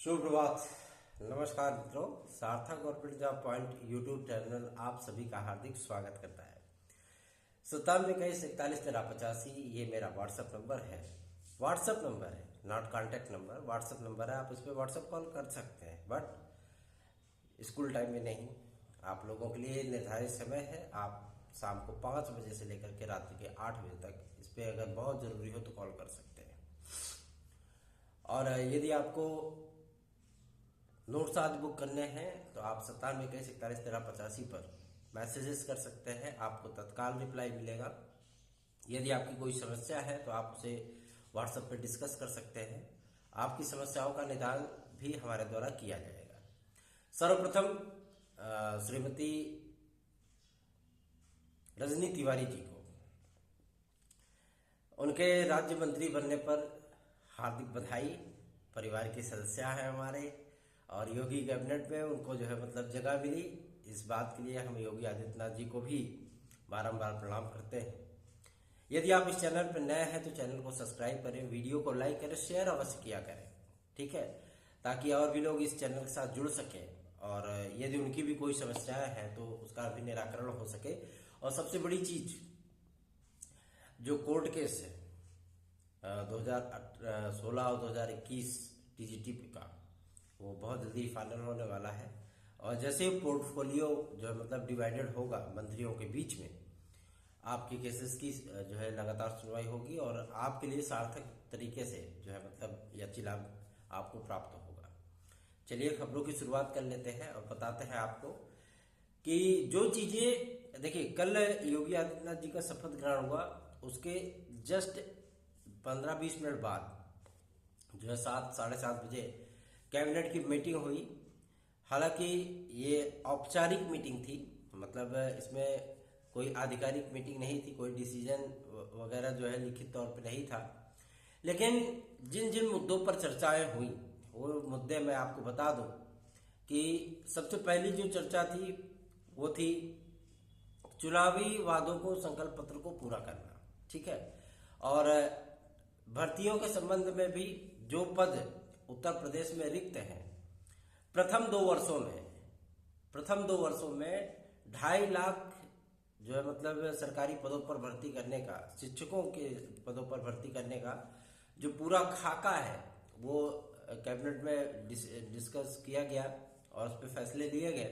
सुप्रभात। नमस्कार मित्रों, सार्थक government job point YouTube channel आप सभी का हार्दिक स्वागत करता है। 9721411385 ये मेरा व्हाट्सएप नंबर है। व्हाट्सएप नंबर है, not contact number. WhatsApp number है, आप इस पर व्हाट्सएप कॉल कर सकते हैं, बट स्कूल टाइम में नहीं। आप लोगों के लिए निर्धारित समय है। आप शाम को 5 बजे से लेकर के रात्रि के 8 बजे तक इस पर अगर बहुत ज़रूरी हो तो कॉल कर सकते हैं। और यदि आपको नोट्स आदि बुक करने हैं तो आप 9721411385 पर मैसेजेस कर सकते हैं, आपको तत्काल रिप्लाई मिलेगा। यदि आपकी कोई समस्या है तो आप उसे व्हाट्सएप पर डिस्कस कर सकते हैं। आपकी समस्याओं का निदान भी हमारे द्वारा किया जाएगा। सर्वप्रथम श्रीमती रजनी तिवारी जी को उनके राज्य मंत्री बनने पर हार्दिक बधाई। परिवार के सदस्य हैं हमारे, और योगी कैबिनेट में उनको जो है जगह मिली। इस बात के लिए हम योगी आदित्यनाथ जी को भी बारंबार प्रणाम करते हैं। यदि आप इस चैनल पर नए हैं तो चैनल को सब्सक्राइब करें, वीडियो को लाइक करें, शेयर अवश्य किया करें, ठीक है, ताकि और भी लोग इस चैनल के साथ जुड़ सकें और यदि उनकी भी कोई समस्याएं हैं तो उसका भी निराकरण हो सके। और सबसे बड़ी चीज, जो कोर्ट केस है 2016 और 2021 टीजीटी का, वो बहुत जल्दी फाइनल होने वाला है। और जैसे पोर्टफोलियो जो है डिवाइडेड होगा मंत्रियों के बीच में, आपके केसेस की जो है लगातार सुनवाई होगी और आपके लिए सार्थक तरीके से जो है यह लाभ आपको प्राप्त होगा। चलिए खबरों की शुरुआत कर लेते हैं और बताते हैं आपको कि जो चीजें, देखिए, कल योगी आदित्यनाथ जी का शपथ ग्रहण हुआ, उसके जस्ट 15-20 मिनट बाद जो है 7 साढ़े 7 बजे कैबिनेट की मीटिंग हुई। हालांकि ये औपचारिक मीटिंग थी, इसमें कोई आधिकारिक मीटिंग नहीं थी, कोई डिसीजन वगैरह जो है लिखित तौर पे नहीं था। लेकिन जिन जिन मुद्दों पर चर्चाएं हुई वो मुद्दे मैं आपको बता दूं कि सबसे पहली जो चर्चा थी वो थी चुनावी वादों को, संकल्प पत्र को पूरा करना, ठीक है। और भर्तियों के संबंध में भी जो पद उत्तर प्रदेश में रिक्त हैं, प्रथम दो वर्षों में 2.5 लाख जो है सरकारी पदों पर भर्ती करने का, शिक्षकों के पदों पर भर्ती करने का जो पूरा खाका है वो कैबिनेट में डिस्कस किया गया और उस पर फैसले लिए गए।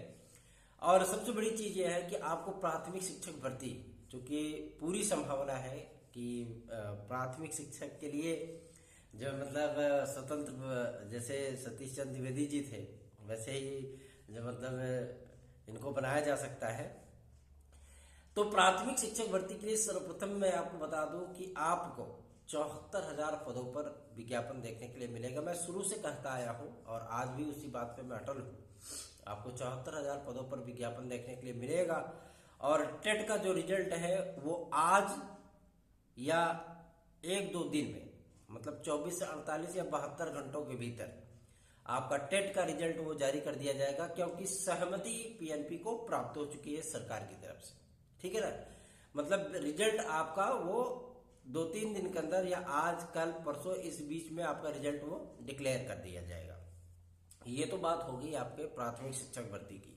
और सबसे बड़ी चीज ये है कि आपको प्राथमिक शिक्षक भर्ती, चूंकि पूरी संभावना है कि प्राथमिक शिक्षक के लिए जो स्वतंत्र, जैसे सतीश चंद्र द्विवेदी जी थे, वैसे ही जो इनको बनाया जा सकता है। तो प्राथमिक शिक्षक भर्ती के लिए सर्वप्रथम मैं आपको बता दूं कि आपको 74,000 पदों पर विज्ञापन देखने के लिए मिलेगा। मैं शुरू से कहता आया हूं और आज भी उसी बात पे मैं अटल हूं। आपको 74,000 पदों पर विज्ञापन देखने के लिए मिलेगा। और टेट का जो रिजल्ट है वो आज या 1-2 दिन में, 24 से 48 या 72 घंटों के भीतर आपका टेट का रिजल्ट वो जारी कर दिया जाएगा, क्योंकि सहमति पीएनपी को प्राप्त हो चुकी है सरकार की तरफ से, ठीक है ना। रिजल्ट आपका वो 2-3 दिन के अंदर या आज कल परसों इस बीच में आपका रिजल्ट वो डिक्लेयर कर दिया जाएगा। ये तो बात होगी आपके प्राथमिक शिक्षक भर्ती की।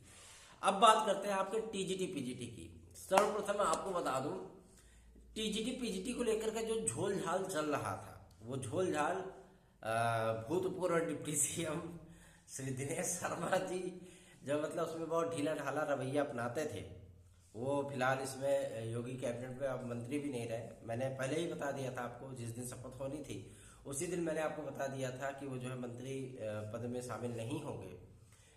अब बात करते हैं आपके टीजीटी पीजीटी की। सर्वप्रथम आपको बता दूं, टीजीटी पीजीटी को लेकर के जो झोल झाल चल रहा था, वो झोल झाल भूतपूर्व डिप्टी सीएम श्री दिनेश शर्मा जी जो उसमें बहुत ढीला ढाला रवैया अपनाते थे, वो फिलहाल इसमें योगी कैबिनेट में अब मंत्री भी नहीं रहे। मैंने पहले ही बता दिया था आपको, जिस दिन शपथ होनी थी उसी दिन मैंने आपको बता दिया था कि वो जो है मंत्री पद में शामिल नहीं होंगे।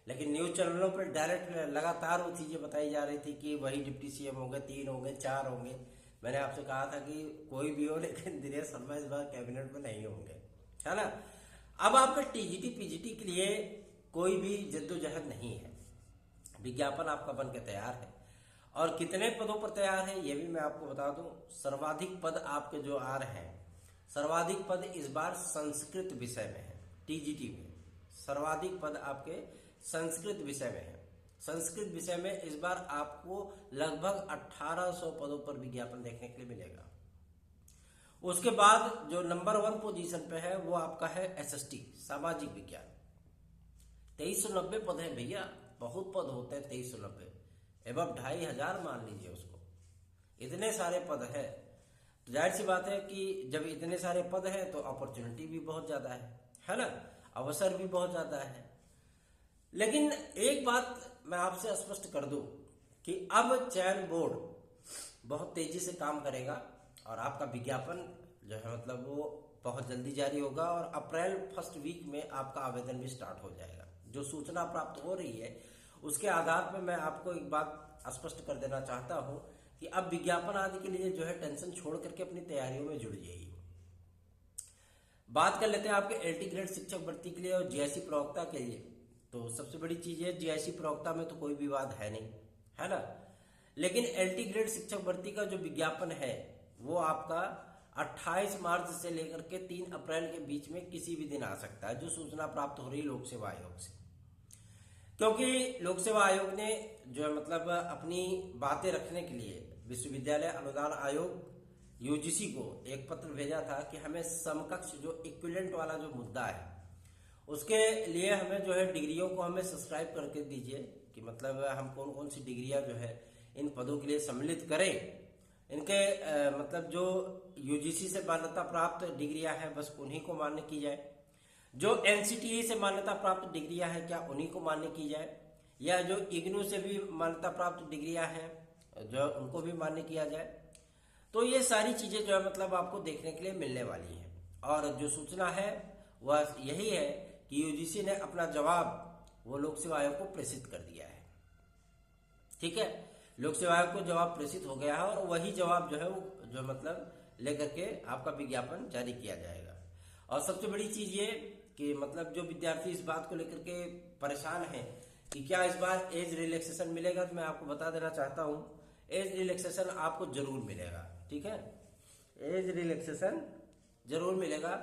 लेकिन न्यूज चैनलों पर डायरेक्ट लगातार वो चीजें बताई जा रही थी कि वही डिप्टी सीएम होंगे, 3 होंगे, 4 होंगे। मैंने आपसे कहा था कि कोई भी हो, लेकिन दिनेश शर्मा इस बार कैबिनेट में नहीं होंगे, है ना। अब आपका टीजीटी पीजीटी के लिए कोई भी जद्दोजहद नहीं है, विज्ञापन आपका बन के तैयार है। और कितने पदों पर तैयार है ये भी मैं आपको बता दूं। सर्वाधिक पद आपके जो आ रहे हैं, सर्वाधिक पद इस बार संस्कृत विषय में है। टीजीटी में सर्वाधिक पद आपके संस्कृत विषय में है। संस्कृत विषय में इस बार आपको लगभग 1800 पदों पर विज्ञापन देखने के लिए मिलेगा। उसके बाद जो नंबर 1 पोजीशन पे है वो आपका है एसएसटी, सामाजिक विज्ञान। 2390 पद है भैया, बहुत पद होते हैं 2390, एवं 2500 मान लीजिए उसको, इतने सारे पद है। तो जाहिर सी बात है कि जब इतने सारे पद है तो अपॉर्चुनिटी भी बहुत ज्यादा है ना, अवसर भी बहुत ज्यादा है। लेकिन एक बात मैं आपसे स्पष्ट कर दूं कि अब चयन बोर्ड बहुत तेजी से काम करेगा और आपका विज्ञापन जो है मतलब वो बहुत जल्दी जारी होगा और अप्रैल फर्स्ट वीक में आपका आवेदन भी स्टार्ट हो जाएगा। जो सूचना प्राप्त हो रही है उसके आधार पर मैं आपको एक बात स्पष्ट कर देना चाहता हूं कि अब विज्ञापन आदि के लिए जो है टेंशन छोड़ करके अपनी तैयारियों में जुड़ जाइए। बात कर लेते हैं आपके एलटी ग्रेड शिक्षक भर्ती के लिए और जीआईसी प्रवक्ता के लिए। तो सबसे बड़ी चीज है, जीआईसी प्रवक्ता में तो कोई विवाद है नहीं, है ना, लेकिन एलटी ग्रेड शिक्षक भर्ती का जो विज्ञापन है वो आपका 28 मार्च से लेकर के 3 अप्रैल के बीच में किसी भी दिन आ सकता है, जो सूचना प्राप्त हो रही है लोक सेवा आयोग से। क्योंकि लोक सेवा आयोग ने जो है मतलब अपनी बातें रखने के लिए विश्वविद्यालय अनुदान आयोग यूजीसी को एक पत्र भेजा था कि हमें समकक्ष जो इक्विवेलेंट वाला जो मुद्दा है उसके लिए हमें जो है डिग्रियों को हमें सब्सक्राइब करके दीजिए कि मतलब हम कौन कौन सी डिग्रियां जो है इन पदों के लिए सम्मिलित करें। इनके मतलब जो यूजीसी से मान्यता प्राप्त डिग्रियां हैं बस उन्हीं को मान्य की जाए, जो एनसीटीई से मान्यता प्राप्त डिग्रियां हैं क्या उन्हीं को मान्य की जाए, या जो इग्नू से भी मान्यता प्राप्त डिग्रियां हैं जो उनको भी मान्य किया जाए। तो ये सारी चीजें जो है मतलब आपको देखने के लिए मिलने वाली हैं और जो सूचना है वह यही है कि यूजीसी ने अपना जवाब वो लोक सेवा आयोग को प्रेषित कर दिया है। ठीक है, लोक सेवा आयोग को जवाब प्रेषित हो गया है और वही जवाब जो है वो जो मतलब लेकर के आपका विज्ञापन जारी किया जाएगा। और सबसे बड़ी चीज ये कि मतलब जो विद्यार्थी इस बात को लेकर के परेशान है कि क्या इस बार एज रिलैक्सेशन मिलेगा, तो मैं आपको बता देना चाहता हूं एज रिलैक्सेशन आपको जरूर मिलेगा। ठीक है, एज रिलैक्सेशन जरूर मिलेगा।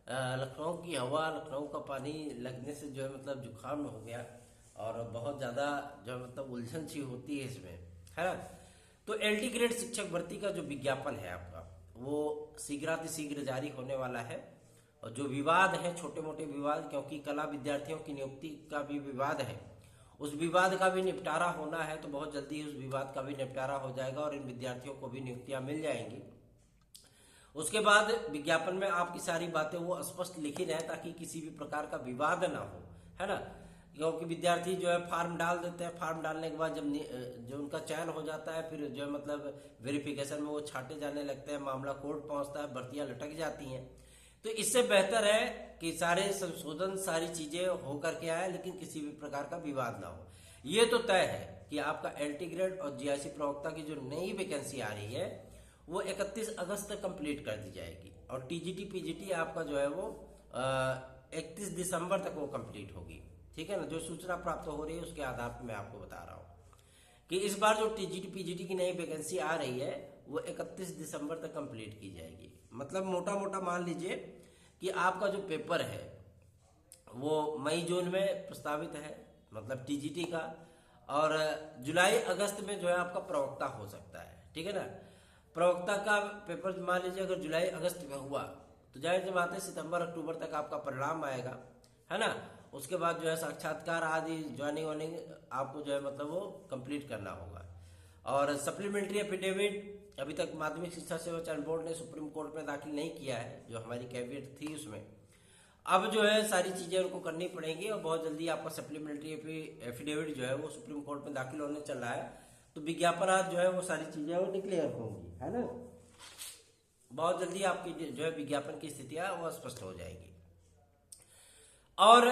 लखनऊ की हवा, लखनऊ का पानी लगने से जो है मतलब जुकाम हो गया और बहुत ज्यादा जो है मतलब उलझन सी होती है इसमें, है ना। तो एलटी ग्रेड शिक्षक भर्ती का जो विज्ञापन है आपका वो शीघ्रातिशीघ्र जारी होने वाला है। और जो विवाद है, छोटे मोटे विवाद, क्योंकि कला विद्यार्थियों की नियुक्ति का भी विवाद है, उस विवाद का भी निपटारा होना है, तो बहुत जल्दी उस विवाद का भी निपटारा हो जाएगा और इन विद्यार्थियों को भी नियुक्तियां मिल जाएंगी। उसके बाद विज्ञापन में आपकी सारी बातें वो स्पष्ट लिखी रहे ताकि किसी भी प्रकार का विवाद ना हो, है ना। क्योंकि विद्यार्थी जो है फॉर्म डाल देते हैं, फॉर्म डालने के बाद जब जो उनका चयन हो जाता है फिर जो है मतलब वेरिफिकेशन में वो छांटे जाने लगते हैं, मामला कोर्ट पहुंचता है, भर्तियां लटक जाती हैं। तो इससे बेहतर है कि सारे संशोधन सारी चीजें होकर के आए लेकिन किसी भी प्रकार का विवाद ना हो। ये तो तय है कि आपका एलटी ग्रेड और जीआईसी प्रवक्ता की जो नई वैकेंसी आ रही है वो 31 अगस्त तक कंप्लीट कर दी जाएगी और टीजीटी पीजीटी आपका जो है वो 31 दिसंबर तक वो कंप्लीट होगी। ठीक है ना, जो सूचना प्राप्त हो रही है उसके आधार पर मैं आपको बता रहा हूँ कि इस बार जो टीजीटी पीजीटी की नई वैकेंसी आ रही है वो 31 दिसंबर तक कंप्लीट की जाएगी। मतलब मोटा मोटा मान लीजिए कि आपका जो पेपर है वो मई जून में प्रस्तावित है मतलब टीजीटी का, और जुलाई अगस्त में जो है आपका प्रवक्ता हो सकता है। ठीक है ना, प्रवक्ता का पेपर मान लीजिए अगर जुलाई अगस्त में हुआ तो जाहिर सी बात है सितंबर अक्टूबर तक आपका परिणाम आएगा, है ना। उसके बाद जो है साक्षात्कार आदि ज्वाइनिंग वाइनिंग आपको जो है मतलब वो कंप्लीट करना होगा। और सप्लीमेंट्री एफिडेविट अभी तक माध्यमिक शिक्षा सेवा चयन बोर्ड ने सुप्रीम कोर्ट में दाखिल नहीं किया है, जो हमारी कैवियट थी उसमें। अब जो है सारी चीजें उनको करनी पड़ेंगी और बहुत जल्दी आपका सप्लीमेंट्री एफिडेविट जो है वो सुप्रीम कोर्ट में दाखिल होने चल रहा है। तो विज्ञापन आज जो है वो सारी चीजें वो डिक्लेयर होंगी, है ना। बहुत जल्दी आपकी जो है विज्ञापन की स्थितियां वो स्पष्ट हो जाएगी और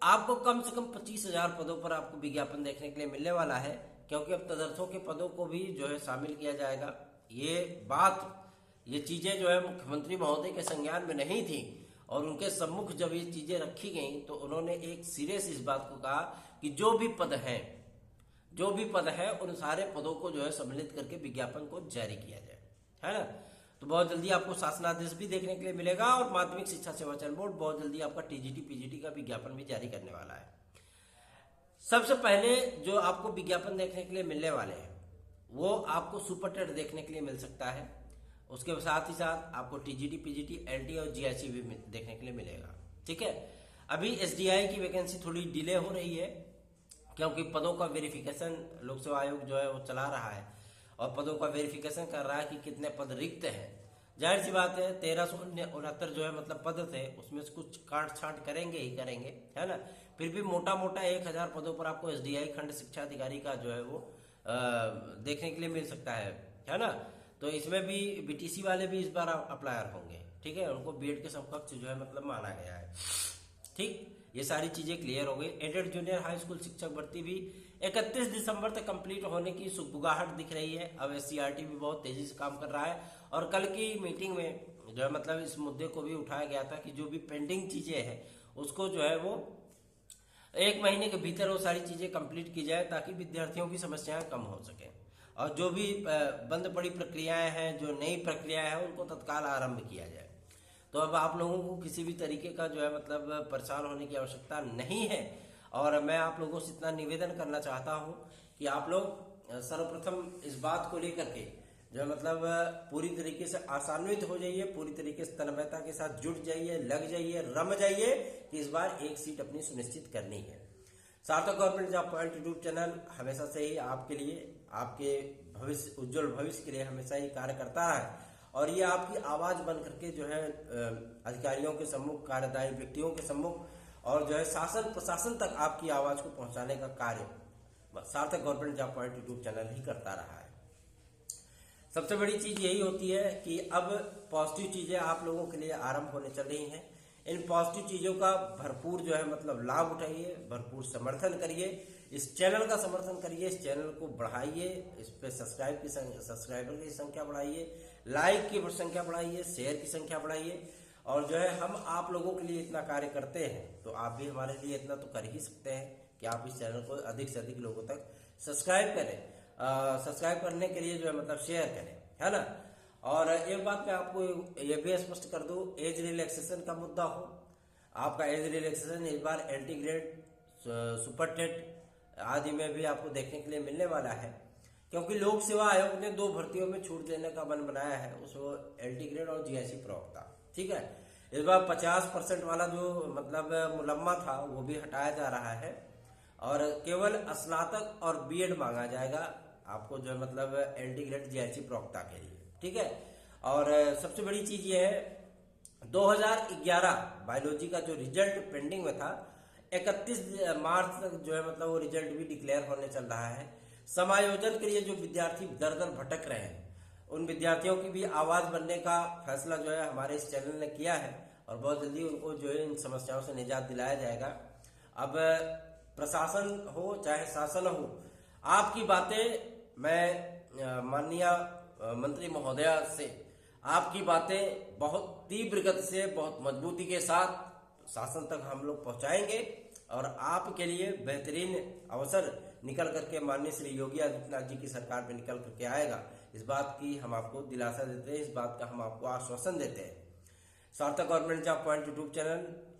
आपको कम से कम 25,000 पदों पर आपको विज्ञापन देखने के लिए मिलने वाला है, क्योंकि अब तदर्थों के पदों को भी जो है शामिल किया जाएगा। ये चीजें जो है मुख्यमंत्री महोदय के संज्ञान में नहीं थी और उनके सम्मुख जब ये चीजें रखी गई तो उन्होंने एक सिरे से इस बात को कहा कि जो भी पद है उन सारे पदों को जो है सम्मिलित करके विज्ञापन को जारी किया जाए, है ना। तो बहुत जल्दी आपको शासनादेश भी देखने के लिए मिलेगा और माध्यमिक शिक्षा सेवा चयन बोर्ड बहुत जल्दी आपका टीजीटी पीजीटी का विज्ञापन भी जारी करने वाला है। सबसे पहले जो आपको विज्ञापन देखने के लिए मिलने वाले हैं वो आपको सुपर टेट देखने के लिए मिल सकता है। उसके साथ ही साथ आपको टीजीटी पीजीटी एलटी और जीआईसी भी देखने के लिए मिलेगा। ठीक है, अभी एसडीआई की वैकेंसी थोड़ी डिले हो रही है, क्योंकि पदों का वेरिफिकेशन लोक सेवा आयोग जो है वो चला रहा है और पदों का वेरिफिकेशन कर रहा है कि कितने पद रिक्त हैं। जाहिर सी बात है 1369 जो है मतलब पद थे, उसमें से कुछ काट छांट करेंगे ही करेंगे, है ना। फिर भी मोटा मोटा 1000 पदों पर आपको एसडीआई खंड शिक्षा अधिकारी का जो है वो देखने के लिए मिल सकता है ना। तो इसमें भी बीटीसी वाले भी इस बार अप्लायर होंगे, ठीक है, उनको बीएड के समकक्ष जो है मतलब माना गया है। ठीक, ये सारी चीजें क्लियर हो गई। एडेड जूनियर हाई स्कूल शिक्षक भर्ती भी 31 दिसंबर तक कंप्लीट होने की सुगबुगाहट दिख रही है। अब एससीईआरटी भी बहुत तेजी से काम कर रहा है और कल की मीटिंग में जो है मतलब इस मुद्दे को भी उठाया गया था कि जो भी पेंडिंग चीजें हैं उसको जो है वो 1 महीने के भीतर वो सारी चीजें कंप्लीट की जाए, ताकि विद्यार्थियों की समस्याएं कम हो सके और जो भी बंद पड़ी प्रक्रियाएं हैं, जो नई प्रक्रियाएं हैं, उनको तत्काल आरंभ किया जाए। तो अब आप लोगों को किसी भी तरीके का जो है मतलब परेशान होने की आवश्यकता नहीं है। और मैं आप लोगों से इतना निवेदन करना चाहता हूं कि आप लोग सर्वप्रथम इस बात को लेकर के जो है मतलब पूरी तरीके से आसान्वित हो जाइए, पूरी तरीके से तन्मयता के साथ जुट जाइए, लग जाइए, रम जाइए कि इस बार एक सीट अपनी सुनिश्चित करनी है। सार्थक government job point YouTube channel हमेशा से ही आपके लिए, आपके भविष्य, उज्जवल भविष्य के लिए हमेशा ही कार्य करता है और ये आपकी आवाज बन करके जो है अधिकारियों के सम्मुख, कार्यदायी व्यक्तियों के सम्मुख और जो है शासन प्रशासन तक आपकी आवाज को पहुंचाने का कार्य सार्थक government job point YouTube channel ही करता रहा है। सबसे बड़ी चीज यही होती है कि अब पॉजिटिव चीजें आप लोगों के लिए आरंभ होने चल रही हैं। इन पॉजिटिव चीजों का भरपूर जो है मतलब लाभ उठाइए, भरपूर समर्थन करिए, इस चैनल का समर्थन करिए, इस चैनल को बढ़ाइए, इस पे सब्सक्राइबर की संख्या बढ़ाइए, लाइक की संख्या बढ़ाइए, शेयर की संख्या बढ़ाइए। और जो है हम आप लोगों के लिए इतना कार्य करते हैं तो आप भी हमारे लिए इतना तो कर ही सकते हैं कि आप इस चैनल को अधिक से अधिक लोगों तक सब्सक्राइब करें। सब्सक्राइब करने के लिए जो है मतलब शेयर करें, है ना। और एक बात मैं आपको ये भी स्पष्ट कर दूं, एज रिलैक्सेशन का मुद्दा हो, आपका एज रिलैक्सेशन इस बार एंटी ग्रेड, सुपर टेट आदि में भी आपको देखने के लिए मिलने वाला है, क्योंकि लोक सेवा आयोग ने 2 भर्तियों में छूट देने का मन बनाया है, उसको एंटी ग्रेड और जीआईसी प्रवक्ता। ठीक है, इस बार 50% वाला जो मतलब मुलम्मा था वो भी हटाया जा रहा है और केवल स्नातक और बीएड मांगा जाएगा आपको जो है मतलब एंटी ग्रेड जीआईसी प्रवक्ता के लिए। ठीक है, और सबसे बड़ी चीज ये है 2011 बायोलॉजी का जो रिजल्ट पेंडिंग में था, 31 मार्च तक जो है मतलब वो रिजल्ट भी डिक्लेयर होने चल रहा है। समायोजन के लिए जो विद्यार्थी दर दर भटक रहे हैं उन विद्यार्थियों की भी आवाज बनने का फैसला जो है हमारे इस चैनल ने किया है और बहुत जल्दी उनको जो है इन समस्याओं से निजात दिलाया जाएगा। अब प्रशासन हो चाहे शासन हो, आपकी बातें मैं माननीय मंत्री महोदया से आपकी बातें बहुत तीव्र गति से, बहुत मजबूती के साथ शासन तक हम लोग पहुंचाएंगे और आपके लिए बेहतरीन अवसर निकल करके माननीय श्री योगी आदित्यनाथ जी की सरकार में निकल करके आएगा। इस बात की हम आपको दिलासा देते हैं, इस बात का हम आपको आश्वासन देते हैं। सार्थक government job point YouTube channel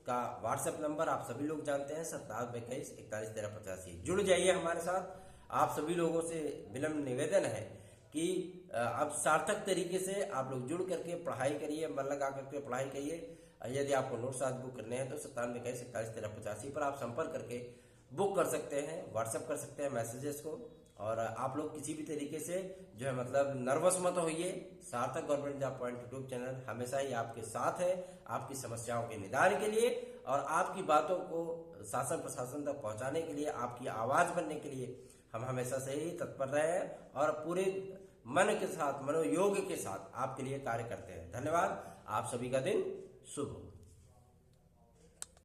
का व्हाट्सएप नंबर आप सभी लोग जानते हैं, 5721411385। जुड़ जाइए हमारे साथ। आप सभी लोगों से विनम्र निवेदन है कि अब सार्थक तरीके से आप लोग जुड़ करके पढ़ाई करिए, मन लगा करके पढ़ाई करिए। यदि आपको नोट्स आज बुक करने हैं तो 5721411385 पर आप संपर्क करके बुक कर सकते हैं, व्हाट्सएप कर सकते हैं मैसेजेस को। और आप लोग किसी भी तरीके से जो है मतलब नर्वस मत होइए। सार्थक government job point YouTube channel हमेशा ही आपके साथ है, आपकी समस्याओं के निदान के लिए और आपकी बातों को शासन प्रशासन तक पहुंचाने के लिए, आपकी आवाज बनने के लिए हम हमेशा से ही तत्पर रहे हैं और पूरे मन के साथ, मनोयोग के साथ आपके लिए कार्य करते हैं। धन्यवाद। आप सभी का दिन शुभ हो।